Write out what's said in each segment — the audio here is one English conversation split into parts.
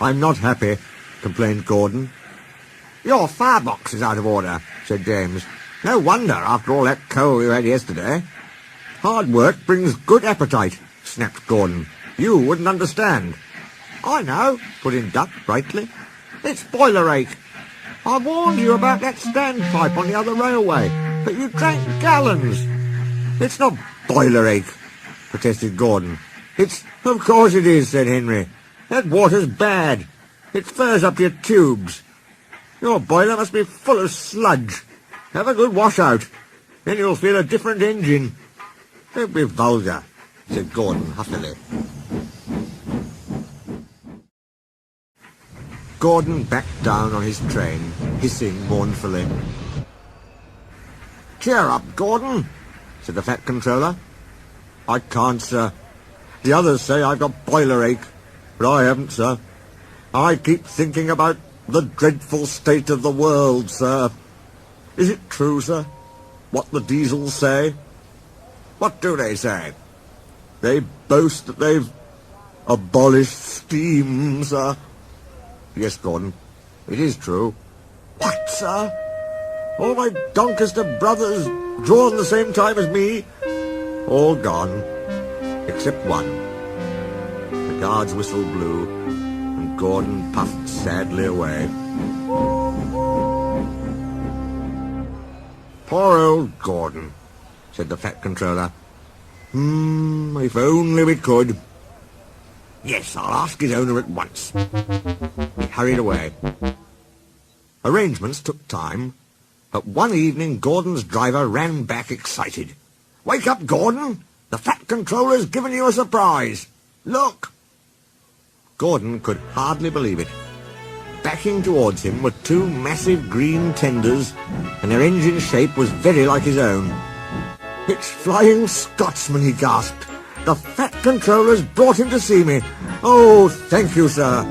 I'm not happy, complained Gordon. Your firebox is out of order, said James. No wonder after all that coal you had yesterday. Hard work brings good appetite, snapped Gordon. You wouldn't understand. I know, put in Duck brightly. It's boiler ache. I warned you about that standpipe on the other railway, but you drank gallons. It's not boiler ache, protested Gordon. Of course it is, said Henry. That water's bad. It furs up your tubes. Your boiler must be full of sludge. Have a good wash out. Then you'll feel a different engine. Don't be vulgar, said Gordon huffily. Gordon backed down on his train, hissing mournfully. Cheer up, Gordon, said the Fat Controller. I can't, sir. The others say I've got boiler ache, but I haven't, sir. I keep thinking about the dreadful state of the world, sir. Is it true, sir, what the diesels say? What do they say? They boast that they've abolished steam, sir. Yes, Gordon, it is true. What, sir? All my Doncaster brothers, drawn the same time as me, all gone, except one. The guard's whistle blew, and Gordon puffed sadly away. Poor old Gordon, said the Fat Controller. If only we could. Yes, I'll ask his owner at once. He hurried away. Arrangements took time, but one evening Gordon's driver ran back excited. Wake up, Gordon! The Fat Controller's given you a surprise! Look! Gordon could hardly believe it. Backing towards him were two massive green tenders, and their engine shape was very like his own. It's Flying Scotsman, he gasped. The Fat Controller's brought him to see me. Oh, thank you, sir.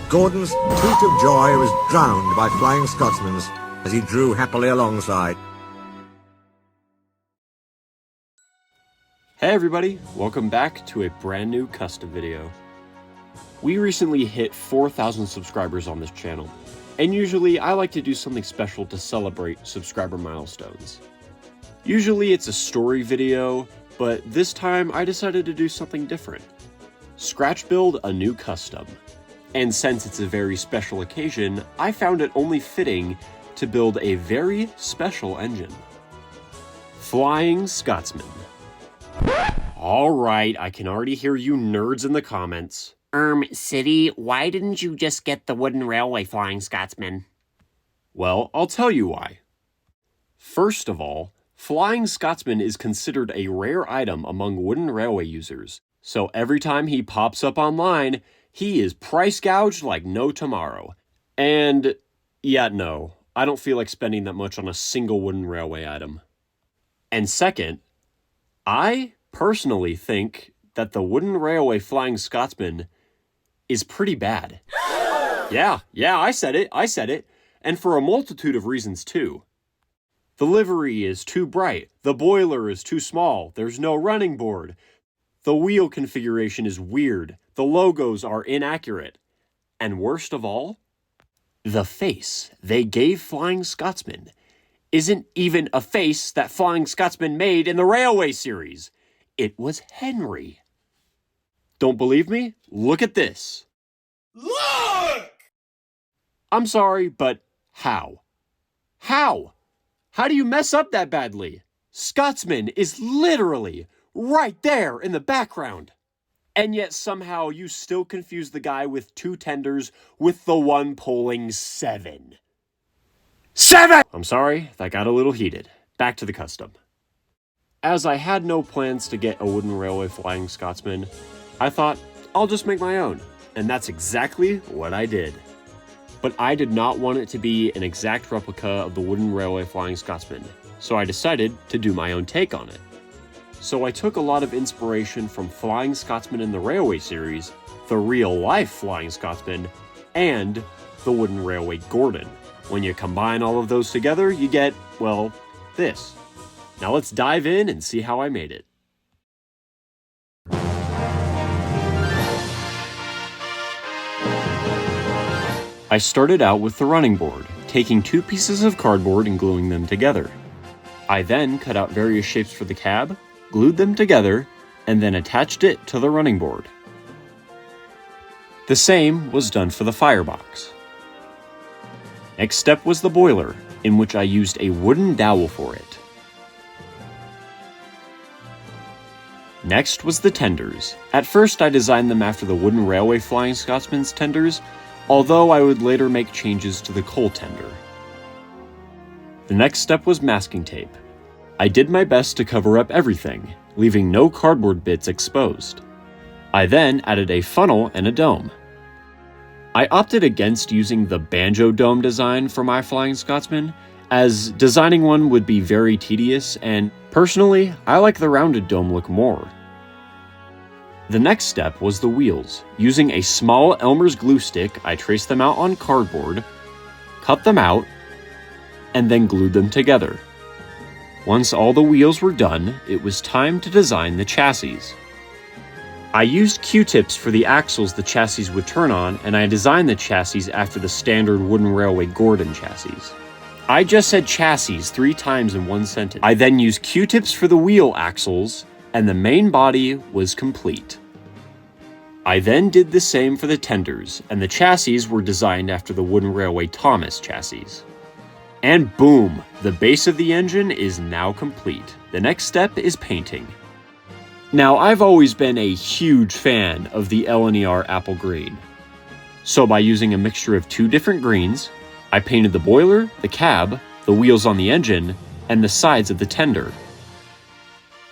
Gordon's toot of joy was drowned by Flying Scotsman's as he drew happily alongside. Hey everybody, welcome back to a brand new custom video. We recently hit 4,000 subscribers on this channel, and usually I like to do something special to celebrate subscriber milestones. Usually it's a story video, but this time I decided to do something different. Scratch build a new custom. And since it's a very special occasion, I found it only fitting to build a very special engine. Flying Scotsman. Alright, I can already hear you nerds in the comments. City, why didn't you just get the wooden railway Flying Scotsman? Well, I'll tell you why. First of all, Flying Scotsman is considered a rare item among wooden railway users, so every time he pops up online, he is price gouged like no tomorrow. And, yeah, no, I don't feel like spending that much on a single wooden railway item. And second, I personally think that the wooden railway Flying Scotsman is pretty bad. Yeah, I said it, and for a multitude of reasons too. The livery is too bright, the boiler is too small, there's no running board, the wheel configuration is weird, the logos are inaccurate, and worst of all, the face they gave Flying Scotsman isn't even a face that Flying Scotsman made in the Railway series. It was Henry. Don't believe me? Look at this. Look! I'm sorry, but how? How? How do you mess up that badly? Scotsman is literally right there in the background. And yet somehow you still confuse the guy with two tenders with the one pulling 7. 7! I'm sorry, that got a little heated. Back to the custom. As I had no plans to get a wooden railway Flying Scotsman, I thought, I'll just make my own. And that's exactly what I did. But I did not want it to be an exact replica of the wooden railway Flying Scotsman, so I decided to do my own take on it. So I took a lot of inspiration from Flying Scotsman in the Railway series, the real-life Flying Scotsman, and the wooden railway Gordon, When you combine all of those together, you get, well, this. Now let's dive in and see how I made it. I started out with the running board, taking 2 pieces of cardboard and gluing them together. I then cut out various shapes for the cab, glued them together, and then attached it to the running board. The same was done for the firebox. Next step was the boiler, in which I used a wooden dowel for it. Next was the tenders. At first I designed them after the wooden railway Flying Scotsman's tenders, although I would later make changes to the coal tender. The next step was masking tape. I did my best to cover up everything, leaving no cardboard bits exposed. I then added a funnel and a dome. I opted against using the banjo dome design for my Flying Scotsman, as designing one would be very tedious, and personally, I like the rounded dome look more. The next step was the wheels. Using a small Elmer's glue stick, I traced them out on cardboard, cut them out, and then glued them together. Once all the wheels were done, it was time to design the chassis. I used Q-tips for the axles the chassis would turn on, and I designed the chassis after the standard wooden railway Gordon chassis. I just said chassis 3 times in one sentence. I then used Q-tips for the wheel axles, and the main body was complete. I then did the same for the tenders, and the chassis were designed after the wooden railway Thomas chassis. And boom, the base of the engine is now complete. The next step is painting. Now, I've always been a huge fan of the L&ER apple green. So by using a mixture of 2 different greens, I painted the boiler, the cab, the wheels on the engine, and the sides of the tender.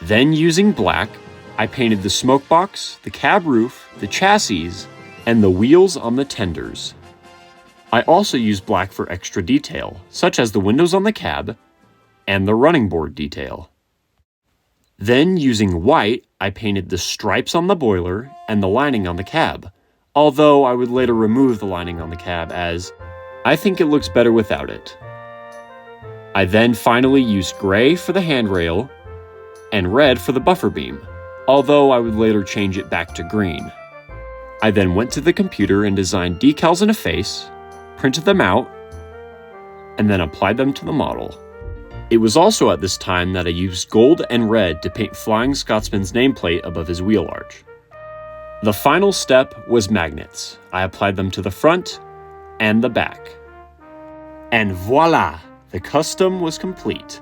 Then using black, I painted the smoke box, the cab roof, the chassis, and the wheels on the tenders. I also used black for extra detail, such as the windows on the cab and the running board detail. Then, using white, I painted the stripes on the boiler and the lining on the cab, although I would later remove the lining on the cab as I think it looks better without it. I then finally used gray for the handrail and red for the buffer beam, although I would later change it back to green. I then went to the computer and designed decals and a face, printed them out, and then applied them to the model. It was also at this time that I used gold and red to paint Flying Scotsman's nameplate above his wheel arch. The final step was magnets. I applied them to the front and the back. And voila! The custom was complete.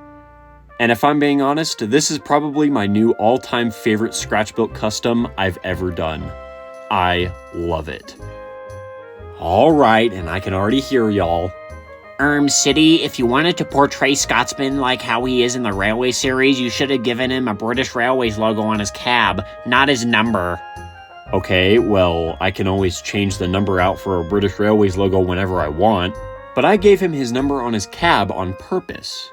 And if I'm being honest, this is probably my new all-time favorite scratch-built custom I've ever done. I love it. Alright, and I can already hear y'all. City, if you wanted to portray Scotsman like how he is in the Railway series, you should have given him a British Railways logo on his cab, not his number. Okay, well, I can always change the number out for a British Railways logo whenever I want, but I gave him his number on his cab on purpose.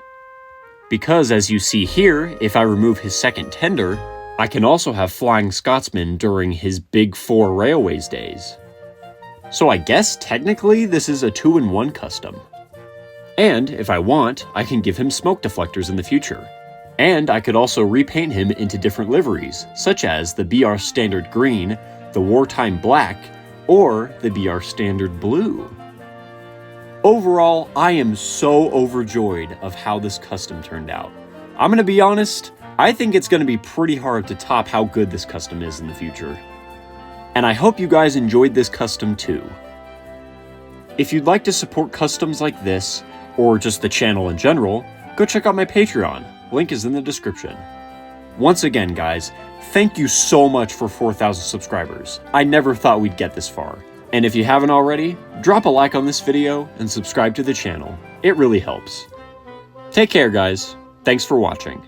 Because, as you see here, if I remove his second tender, I can also have Flying Scotsman during his Big 4 Railways days. So I guess technically this is a 2-in-1 custom. And, if I want, I can give him smoke deflectors in the future. And I could also repaint him into different liveries, such as the BR Standard Green, the Wartime Black, or the BR Standard Blue. Overall, I am so overjoyed of how this custom turned out. I'm gonna be honest, I think it's gonna be pretty hard to top how good this custom is in the future. And I hope you guys enjoyed this custom too. If you'd like to support customs like this, or just the channel in general, go check out my Patreon. Link is in the description. Once again, guys, thank you so much for 4,000 subscribers. I never thought we'd get this far. And if you haven't already, drop a like on this video and subscribe to the channel. It really helps. Take care, guys. Thanks for watching.